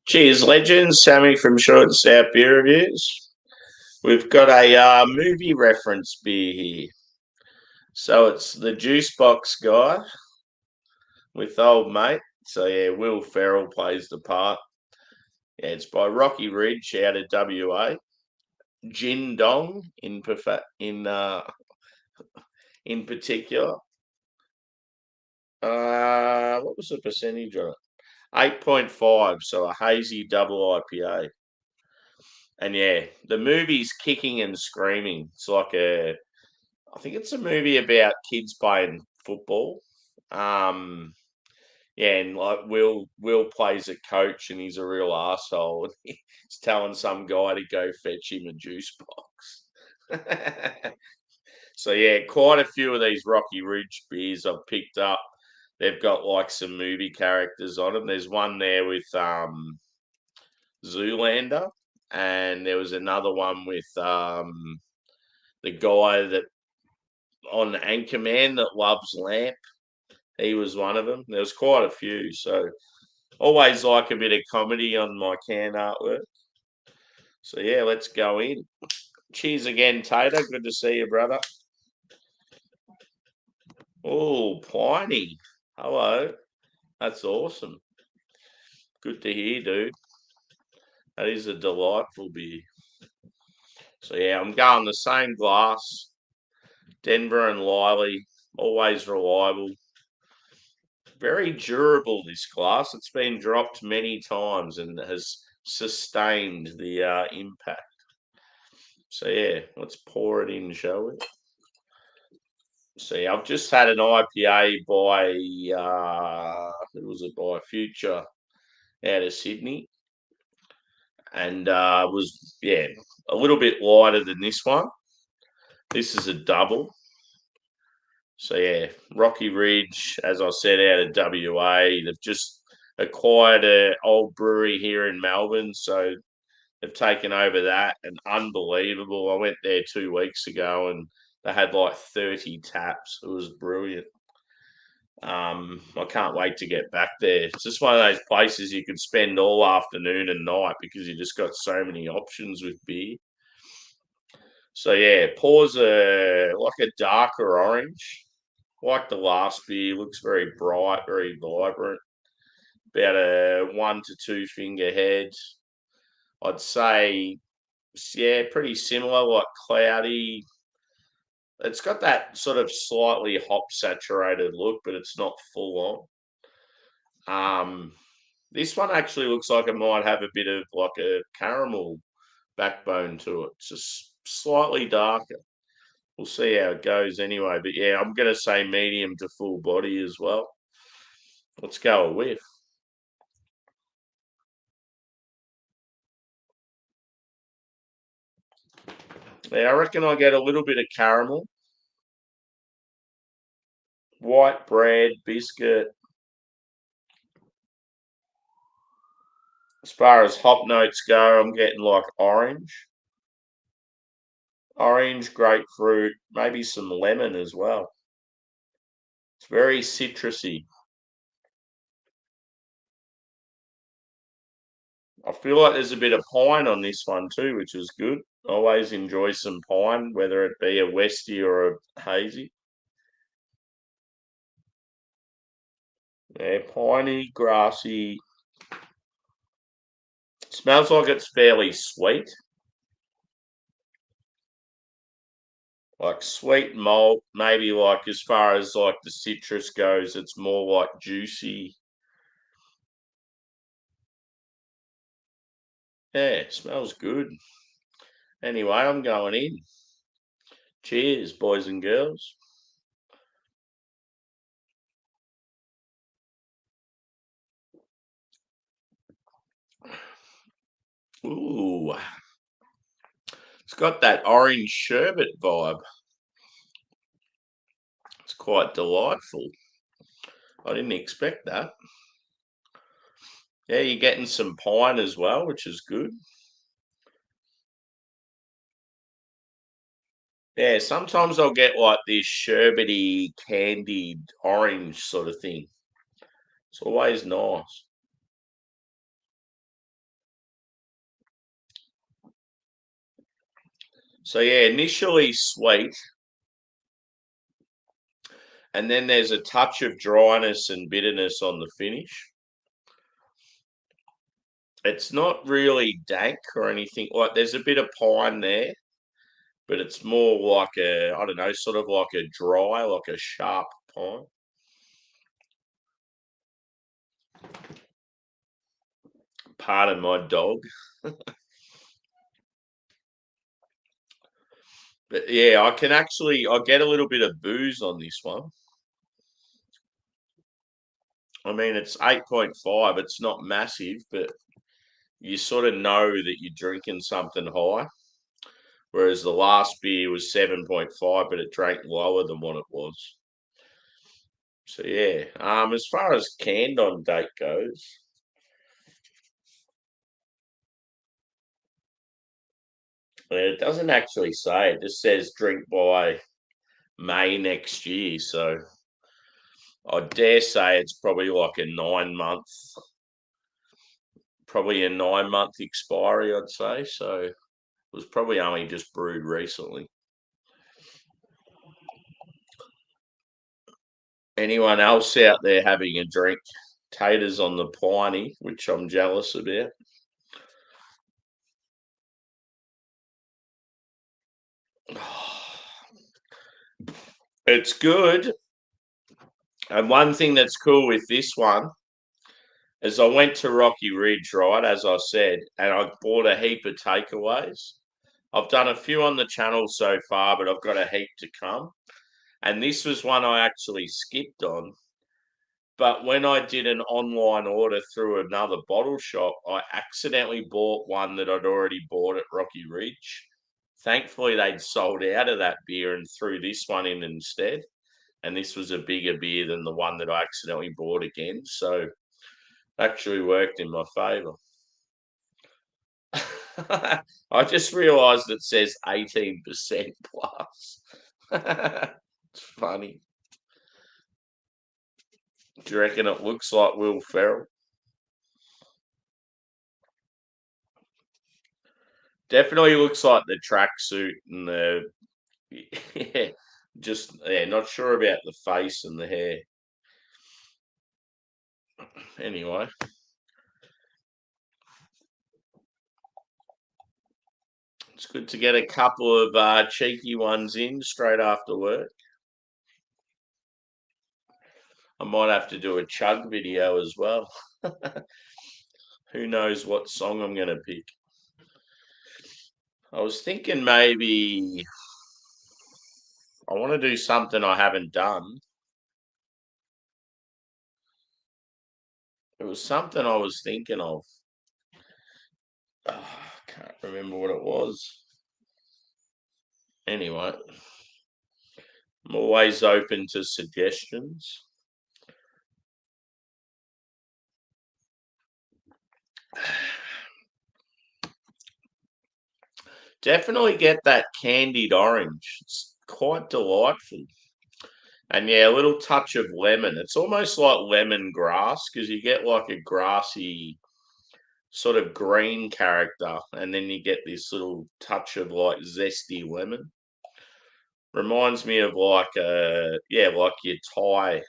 Cheers, legends. Sammy from Short and Stout Beer Reviews. We've got a movie reference beer here. So it's the Juice Box guy with old mate. So yeah, Will Ferrell plays the part. Yeah, it's by Rocky Ridge out of WA. Jindong in particular. What was the percentage on it? 8.5, so a hazy double IPA. And yeah, the movie's kicking and screaming. I think it's a movie about kids playing football. Um, yeah, and like Will plays a coach, and he's a real asshole. He's telling some guy to go fetch him a juice box. So yeah, quite a few of these Rocky Ridge beers I've picked up. They've got like some movie characters on them. There's one there with Zoolander, and there was another one with the guy that on Anchorman that loves lamp. He was one of them. There was quite a few. So always like a bit of comedy on my can artwork. So yeah, let's go in. Cheers again, Tater. Good to see you, brother. Oh, Pliny. Hello. That's awesome. Good to hear, dude. That is a delightful beer. So yeah, I'm going the same glass. Denver and Liley, always reliable. Very durable, this glass. It's been dropped many times and has sustained the impact. So yeah, let's pour it in, shall we? See, I've just had an IPA by who was it by? Future out of Sydney, and was a little bit lighter than this one. This is a double. So yeah, Rocky Ridge, as I said, out of WA. They've just acquired an old brewery here in Melbourne, so they've taken over that, and unbelievable. I went there 2 weeks ago, and they had like 30 taps. It was brilliant. I can't wait to get back there. It's just one of those places you could spend all afternoon and night because you just got so many options with beer. So yeah, pours like a darker orange, like the last beer. Looks very bright, very vibrant. About a 1 to 2 finger head. I'd say, yeah, pretty similar, like cloudy. It's got that sort of slightly hop saturated look, but it's not full on. This one actually looks like it might have a bit of like a caramel backbone to it. It's just slightly darker. We'll see how it goes anyway. But yeah, I'm going to say medium to full body as well. Let's go a whiff. Yeah, I reckon I get a little bit of caramel, white bread, biscuit. As far as hop notes go, I'm getting like orange, grapefruit, maybe some lemon as well. It's very citrusy. I feel like there's a bit of pine on this one too, which is good. Always enjoy some pine, whether it be a Westie or a hazy. Yeah, piney, grassy. Smells like it's fairly sweet. Like sweet malt, maybe like as far as like the citrus goes, it's more like juicy. Yeah, smells good. Anyway, I'm going in. Cheers, boys and girls. Ooh, it's got that orange sherbet vibe. It's quite delightful. I didn't expect that. Yeah, you're getting some pine as well, which is good. Yeah, sometimes I'll get like this sherbety, candied orange sort of thing. It's always nice. So yeah, initially sweet, and then there's a touch of dryness and bitterness on the finish. It's not really dank or anything. Like there's a bit of pine there, but it's more like I don't know, sort of like a dry, like a sharp pine. Pardon my dog. But yeah, I get a little bit of booze on this one. I mean, it's 8.5. It's not massive, but you sort of know that you're drinking something high. Whereas the last beer was 7.5, but it drank lower than what it was. So yeah, as far as canned on date goes, it doesn't actually say. It just says drink by May next year. So I dare say it's probably a 9 month expiry, I'd say. So it was probably only just brewed recently. Anyone else out there having a drink? Taters on the piney, which I'm jealous about. It's good. And one thing that's cool with this one is I went to Rocky Ridge, right, as I said, and I bought a heap of takeaways. I've done a few on the channel so far, but I've got a heap to come. And this was one I actually skipped on. But when I did an online order through another bottle shop, I accidentally bought one that I'd already bought at Rocky Ridge. Thankfully, they'd sold out of that beer and threw this one in instead. And this was a bigger beer than the one that I accidentally bought again. So actually worked in my favour. I just realised it says 18% plus. It's funny. Do you reckon it looks like Will Ferrell? Definitely looks like the tracksuit and the yeah, just not sure about the face and the hair. Anyway, it's good to get a couple of cheeky ones in straight after work. I might have to do a chug video as well. Who knows what song I'm going to pick? I was thinking maybe I want to do something I haven't done. It was something I was thinking of. Oh, I can't remember what it was. Anyway, I'm always open to suggestions. Definitely get that candied orange. It's quite delightful. And yeah, a little touch of lemon. It's almost like lemongrass because you get like a grassy sort of green character, and then you get this little touch of like zesty lemon. Reminds me of like like your Thai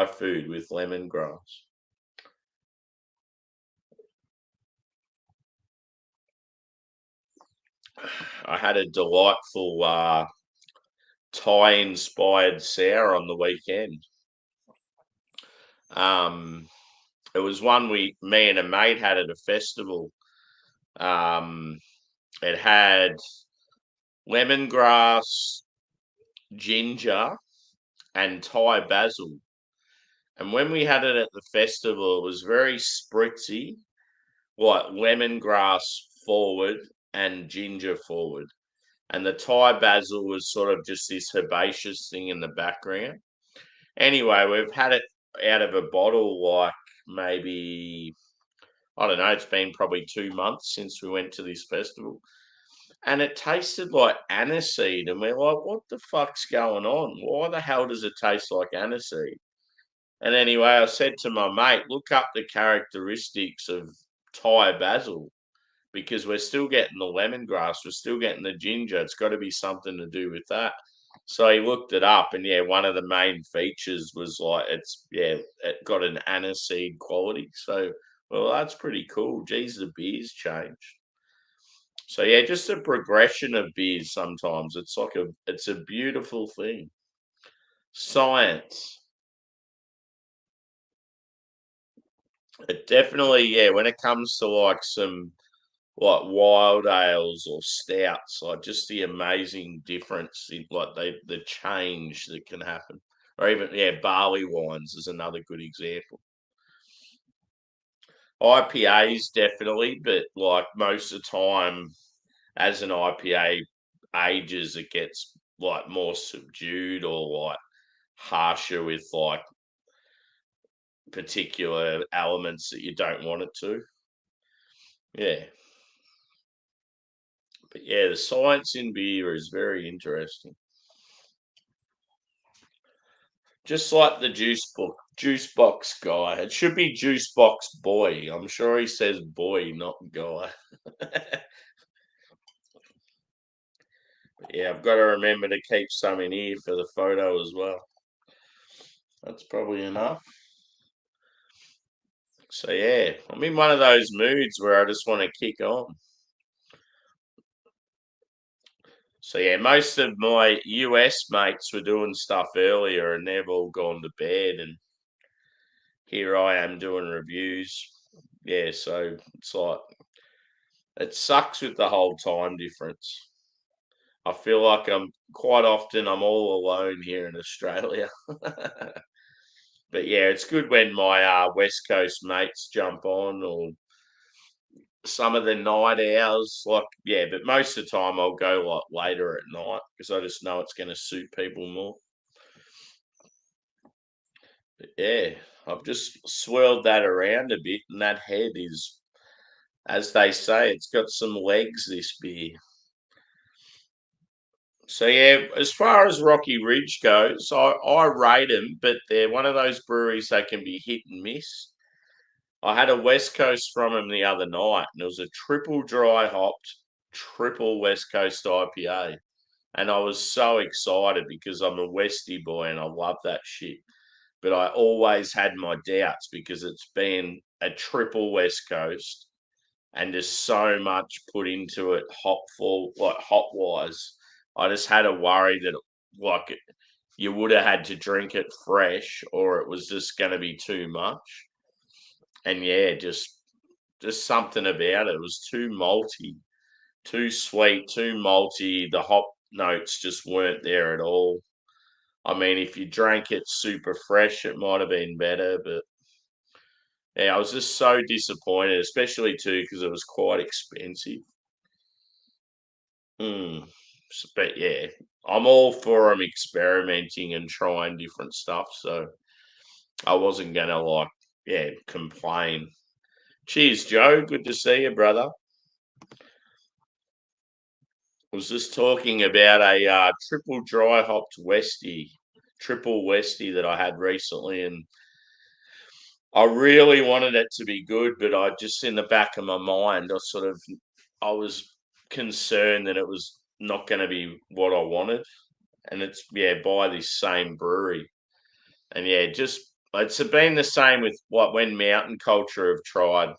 food with lemongrass. I had a delightful Thai inspired sour on the weekend. Um, it was one me and a mate had at a festival. Um, it had lemongrass, ginger, and Thai basil. And when we had it at the festival, it was very spritzy, like lemongrass forward and ginger forward. And the Thai basil was sort of just this herbaceous thing in the background. Anyway, we've had it out of a bottle like maybe, I don't know, it's been probably 2 months since we went to this festival. And it tasted like aniseed. And we're like, what the fuck's going on? Why the hell does it taste like aniseed? And anyway, I said to my mate, look up the characteristics of Thai basil because we're still getting the lemongrass, we're still getting the ginger. It's got to be something to do with that. So he looked it up, and yeah, one of the main features was like it got an aniseed quality. So well, that's pretty cool. Geez, the beer's changed. So yeah, just a progression of beers. Sometimes it's a beautiful thing. Science. It definitely, yeah. When it comes to like some like wild ales or stouts, like just the amazing difference in like the change that can happen. Or even yeah, barley wines is another good example. IPAs definitely, but like most of the time as an IPA ages, it gets like more subdued or like harsher with like particular elements that you don't want it to. Yeah. But yeah, the science in beer is very interesting. Just like the juice box guy. It should be juice box boy. I'm sure he says boy, not guy. Yeah, I've got to remember to keep some in here for the photo as well. That's probably enough. So yeah, I'm in one of those moods where I just want to kick on. So yeah, most of my US mates were doing stuff earlier and they've all gone to bed, and here I am doing reviews. Yeah, so it's like it sucks with the whole time difference. I feel like I'm all alone here in Australia. But yeah, it's good when my West Coast mates jump on, or some of the night hours. Like yeah, but most of the time I'll go like later at night because I just know it's going to suit people more. But yeah, I've just swirled that around a bit, and that head is, as they say, it's got some legs. This beer. So yeah, as far as Rocky Ridge goes, I rate them, but they're one of those breweries that can be hit and miss. I had a West Coast from them the other night, and it was a triple dry hopped, triple West Coast IPA, and I was so excited because I'm a Westie boy and I love that shit. But I always had my doubts because it's been a triple West Coast, and there's so much put into it, hop wise. I just had a worry that like you would have had to drink it fresh, or it was just going to be too much. And yeah, just something about it. It was too malty, too sweet, too malty. The hop notes just weren't there at all. I mean, if you drank it super fresh, it might have been better, but yeah, I was just so disappointed, especially too because it was quite expensive. Mm. But yeah, I'm all for them experimenting and trying different stuff. So I wasn't gonna yeah, complain. Cheers, Joe. Good to see you, brother. I was just talking about a triple dry hopped Westie, triple Westie that I had recently, and I really wanted it to be good, but I just in the back of my mind, I was concerned that it was not going to be what I wanted, and it's yeah by this same brewery, and yeah, just it's been the same with like when Mountain Culture have tried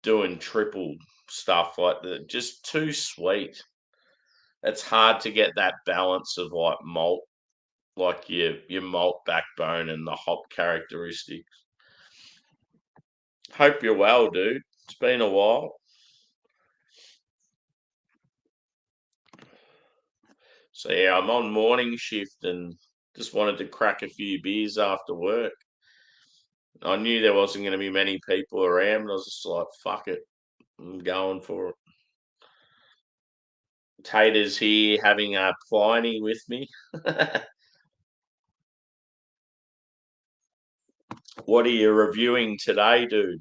doing triple stuff like that, just too sweet. It's hard to get that balance of like malt, like your malt backbone and the hop characteristics. Hope you're well, dude. It's been a while. So yeah, I'm on morning shift and just wanted to crack a few beers after work. I knew there wasn't going to be many people around, but I was just like, fuck it, I'm going for it. Tater's here having a Pliny with me. What are you reviewing today, dude?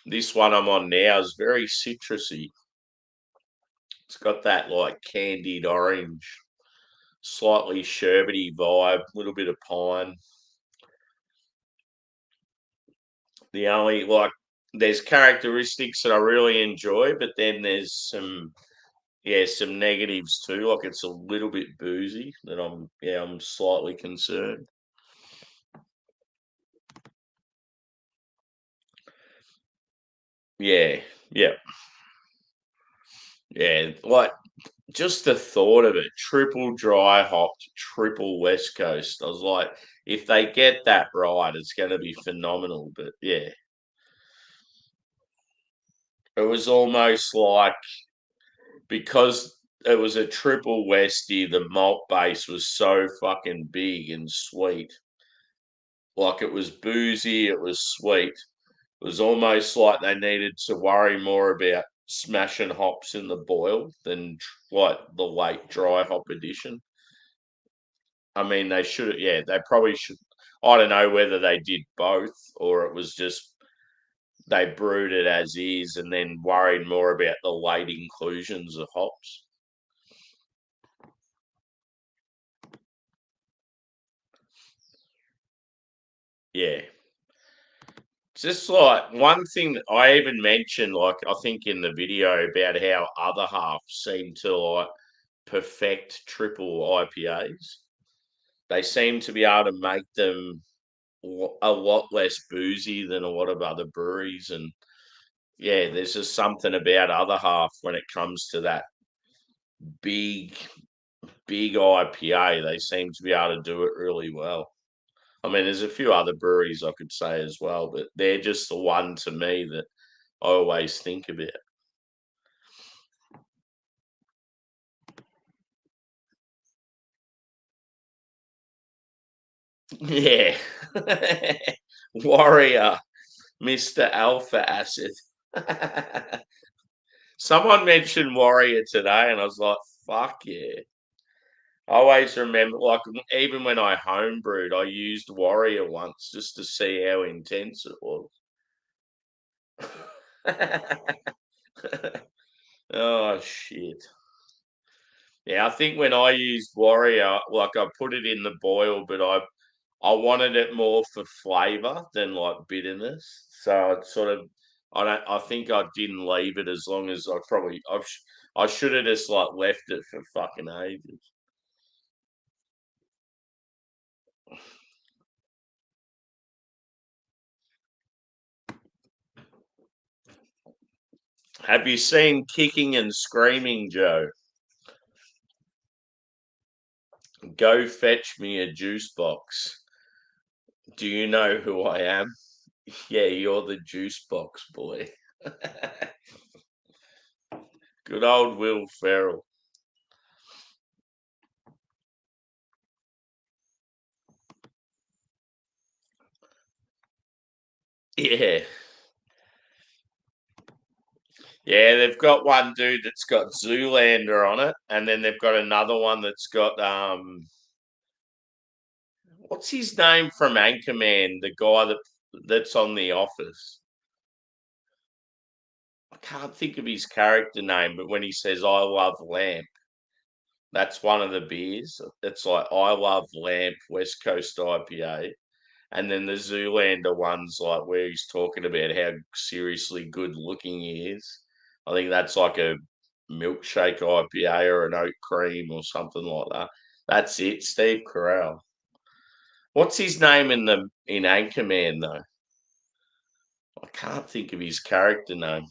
This one I'm on now is very citrusy. It's got that like candied orange, slightly sherbety vibe, a little bit of pine. The only like there's characteristics that I really enjoy, but then there's some negatives too. Like it's a little bit boozy that I'm slightly concerned. Yeah, yeah, yeah. Like just the thought of it, triple dry hopped, triple West Coast. I was like, if they get that right, it's going to be phenomenal. But yeah, it was almost like because it was a triple Westie, the malt base was so fucking big and sweet. Like it was boozy, it was sweet. It was almost like they needed to worry more about smashing hops in the boil than like the late dry hop edition. I mean, they should, yeah, they probably should. I don't know whether they did both or it was just they brewed it as is and then worried more about the late inclusions of hops. Yeah. Just like one thing that I even mentioned, like I think in the video about how other halves seem to like perfect triple IPAs. They seem to be able to make them a lot less boozy than a lot of other breweries. And yeah, there's just something about other half when it comes to that big, big IPA. They seem to be able to do it really well. I mean, there's a few other breweries I could say as well, but they're just the one to me that I always think about. Yeah. Warrior, Mr. Alpha Acid. Someone mentioned Warrior today, and I was like, fuck yeah. I always remember, like, even when I homebrewed, I used Warrior once just to see how intense it was. Oh, shit. Yeah, I think when I used Warrior, like, I put it in the boil, but I wanted it more for flavor than like bitterness. So it's sort of I think I didn't leave it as long as I should have just like left it for fucking ages. Have you seen Kicking and Screaming, Joe? Go fetch me a juice box. Do you know who I am? Yeah, you're the juice box boy. Good old Will Ferrell. Yeah. Yeah, they've got one dude that's got Zoolander on it, and then they've got another one that's got what's his name from Anchorman, the guy that's on The Office. I can't think of his character name, but when he says "I love lamp," that's one of the beers. It's like "I love lamp West Coast IPA," and then the Zoolander one's like where he's talking about how seriously good looking he is. I think that's like a milkshake IPA or an oat cream or something like that. That's it, Steve Carell. What's his name in Anchorman though? I can't think of his character name.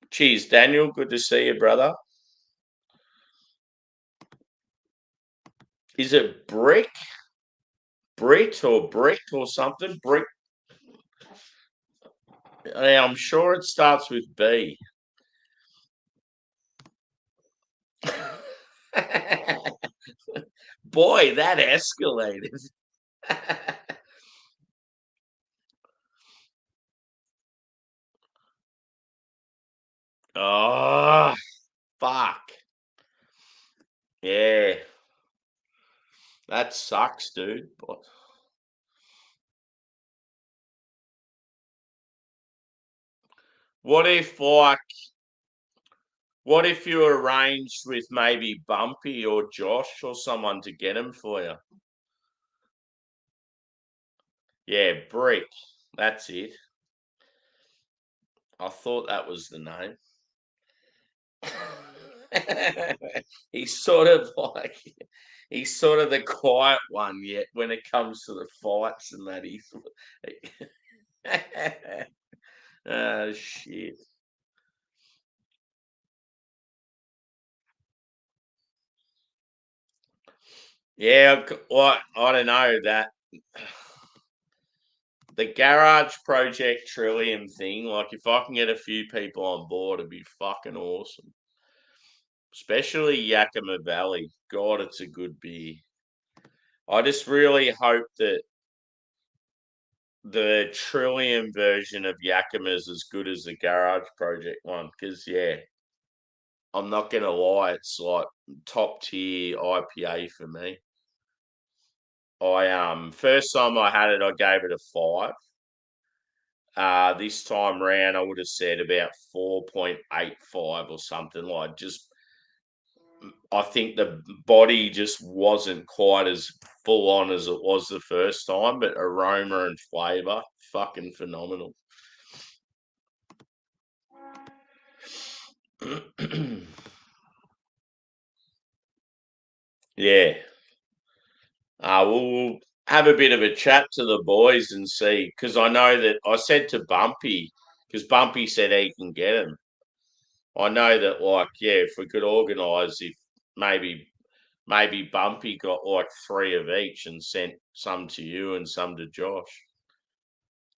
Cheers, Daniel. Good to see you, brother. Is it Brit or Brick or something? Brick. Yeah, I'm sure it starts with B. Boy, that escalated. Oh, fuck. Yeah, that sucks, dude. What if, like, what if you arranged with maybe Bumpy or Josh or someone to get them for you? Yeah, Brick. That's it. I thought that was the name. He's sort of like he's sort of the quiet one yet when it comes to the fights and that he's oh shit. Yeah, well, I don't know that the garage project Trillium thing, like if I can get a few people on board, it'd be fucking awesome. Especially Yakima Valley. God, it's a good beer. I just really hope that the Trillium version of Yakima is as good as the Garage Project one. Because yeah, I'm not gonna lie, it's like top tier IPA for me. I first time I had it, I gave it a 5. This time round, I would have said about 4.85 or something. Like just, I think the body just wasn't quite as full on as it was the first time, but aroma and flavour, fucking phenomenal. Yeah. We'll have a bit of a chat to the boys and see, because I know that I said to Bumpy, because Bumpy said he can get them. I know that, like, yeah, if we could organise, if maybe Bumpy got like 3 of each and sent some to you and some to Josh.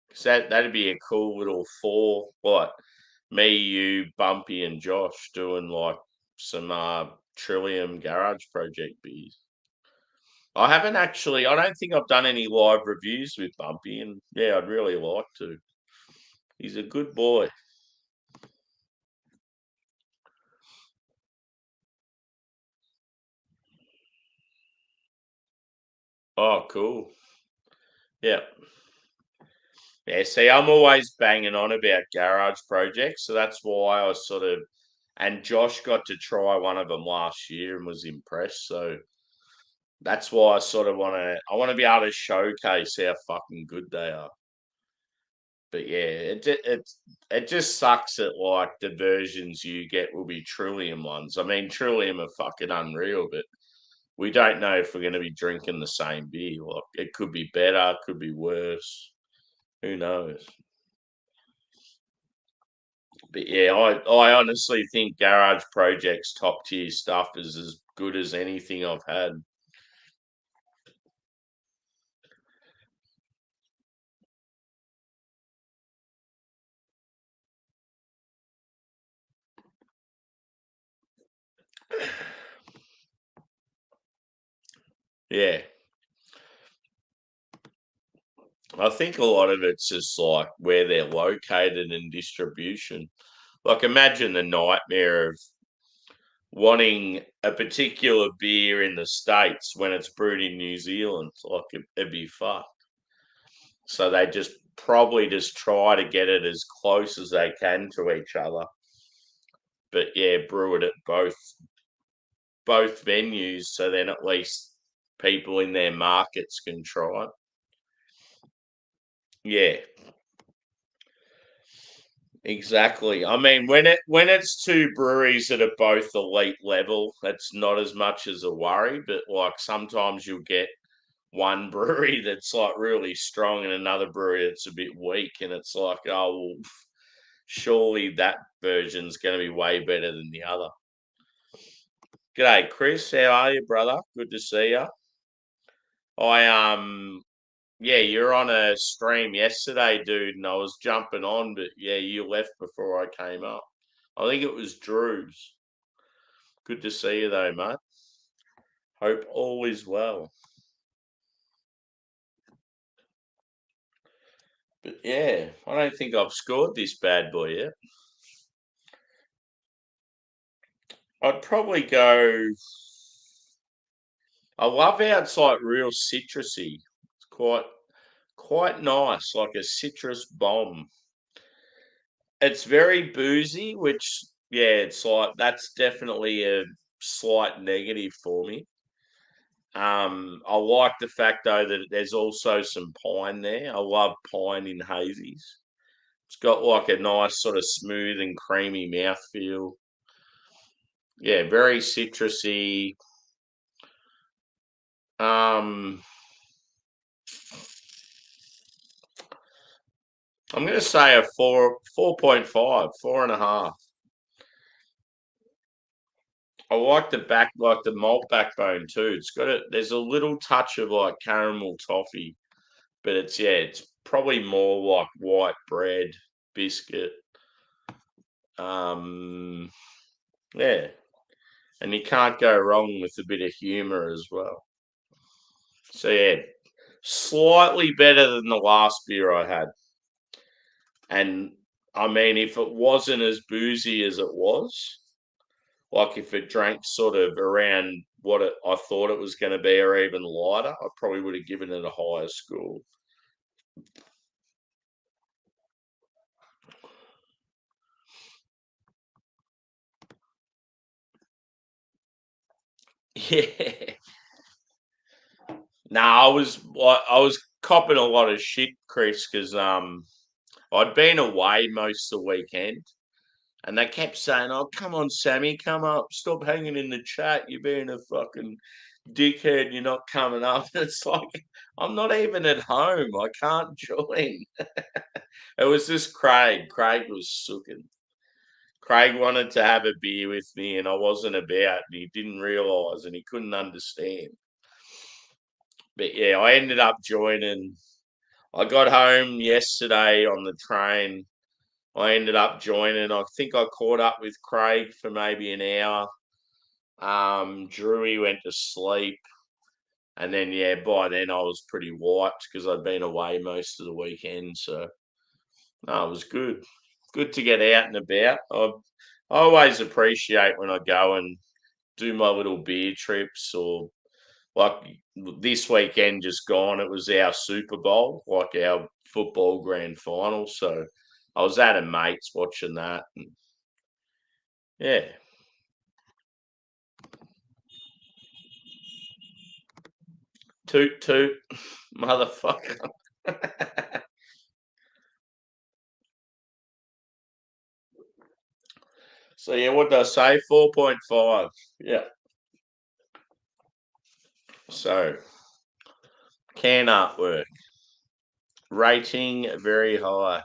'Cause that'd be a cool little 4, like me, you, Bumpy, and Josh doing like some Trillium Garage Project beers. I haven't actually. I don't think I've done any live reviews with Bumpy, and yeah, I'd really like to. He's a good boy. Oh, cool. Yeah. Yeah, see, I'm always banging on about garage projects, so that's why I sort of. And Josh got to try one of them last year and was impressed. So that's why I sort of want to. I want to be able to showcase how fucking good they are. But yeah, it just sucks that like the versions you get will be Trillium ones. I mean, Trillium are fucking unreal, but we don't know if we're going to be drinking the same beer. Like it could be better, could be worse. Who knows? But yeah, I honestly think Garage Project's top tier stuff is as good as anything I've had. Yeah, I think a lot of it's just like where they're located and distribution. Like imagine the nightmare of wanting a particular beer in the States when it's brewed in New Zealand. Like it'd be fucked. So they just probably just try to get it as close as they can to each other. But yeah, brew it at both venues so then at least people in their markets can try it. Yeah, exactly. I mean, when it's two breweries that are both elite level, it's not as much as a worry. But like sometimes you'll get one brewery that's like really strong and another brewery that's a bit weak, and it's like, oh, well, surely that version's going to be way better than the other. G'day, Chris. How are you, brother? Good to see you. I Yeah, you're on a stream yesterday, dude, and I was jumping on, but yeah, you left before I came up. I think it was Drew's. Good to see you though, mate. Hope all is well. But yeah, I don't think I've scored this bad boy yet. I'd probably go. I love how it's like real citrusy. It's quite nice, like a citrus bomb. It's very boozy, which yeah, it's like that's definitely a slight negative for me. I like the fact though that there's also some pine there. I love pine in hazies. It's got like a nice sort of smooth and creamy mouthfeel. Yeah, very citrusy. I'm going to say a 4.5, 4.5. I like the malt backbone too. It's got a there's a little touch of like caramel toffee, but it's probably more like white bread, biscuit. Um, yeah, and you can't go wrong with a bit of humour as well. So yeah, slightly better than the last beer I had. And I mean, if it wasn't as boozy as it was, like if it drank sort of around what I thought it was going to be or even lighter, I probably would have given it a higher score. Yeah. No, I was copping a lot of shit, Chris, because I'd been away most of the weekend, and they kept saying, "Oh, come on, Sammy, come up, stop hanging in the chat. You're being a fucking dickhead. You're not coming up." It's like I'm not even at home. I can't join. It was just Craig. Craig was sooking. Craig wanted to have a beer with me, and I wasn't about, and he didn't realise, and he couldn't understand. But yeah, I ended up joining. I got home yesterday on the train. I ended up joining. I think I caught up with Craig for maybe an hour. Drewy went to sleep. And then, yeah, by then I was pretty wiped because I'd been away most of the weekend. So, no, it was good. Good to get out and about. I always appreciate when I go and do my little beer trips, or like this weekend just gone, it was our Super Bowl, like our football grand final. So I was at a mate's watching that. And yeah. Toot toot, motherfucker. So yeah, what did I say? 4.5. Yeah. So can artwork. Rating very high.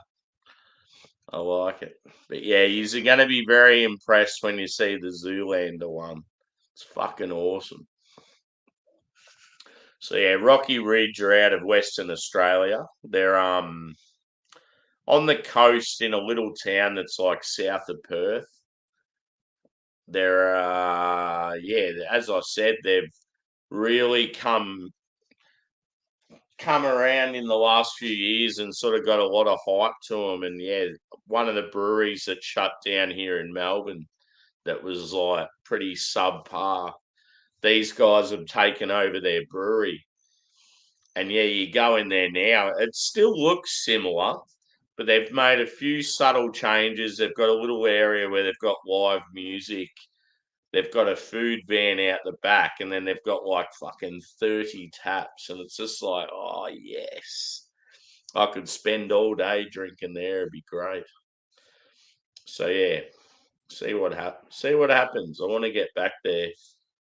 I like it. But yeah, you're going to be very impressed when you see the Zoolander one. It's fucking awesome. So yeah, Rocky Ridge are out of Western Australia. They're on the coast in a little town that's like south of Perth. They're yeah, as I said, they've really come around in the last few years and sort of got a lot of hype to them. And yeah, one of the breweries that shut down here in Melbourne that was like pretty subpar. These guys have taken over their brewery. And yeah, you go in there now, it still looks similar, but they've made a few subtle changes. They've got a little area where they've got live music. They've got a food van out the back, and then they've got like fucking 30 taps. And it's just like, oh, yes. I could spend all day drinking there. It'd be great. So, yeah, see what happens. See what happens. I want to get back there.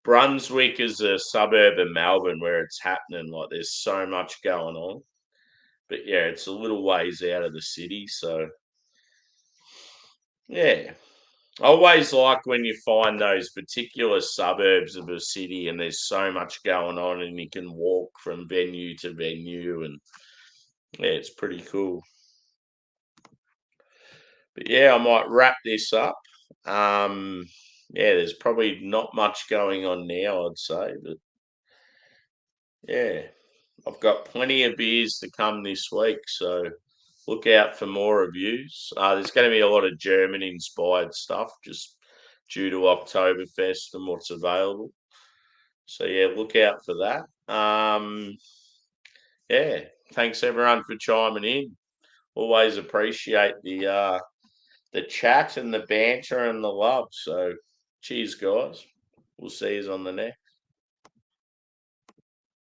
Brunswick is a suburb of Melbourne where it's happening. Like, there's so much going on. But yeah, it's a little ways out of the city. So, yeah, I always like when you find those particular suburbs of a city and there's so much going on and you can walk from venue to venue, and yeah, it's pretty cool. But yeah, I might wrap this up. Yeah, there's probably not much going on now, I'd say, but yeah, I've got plenty of beers to come this week, so look out for more reviews. There's going to be a lot of German inspired stuff just due to Oktoberfest and what's available. So yeah, look out for that. Yeah, thanks everyone for chiming in. Always appreciate the chat and the banter and the love. So cheers, guys. We'll see you on the next.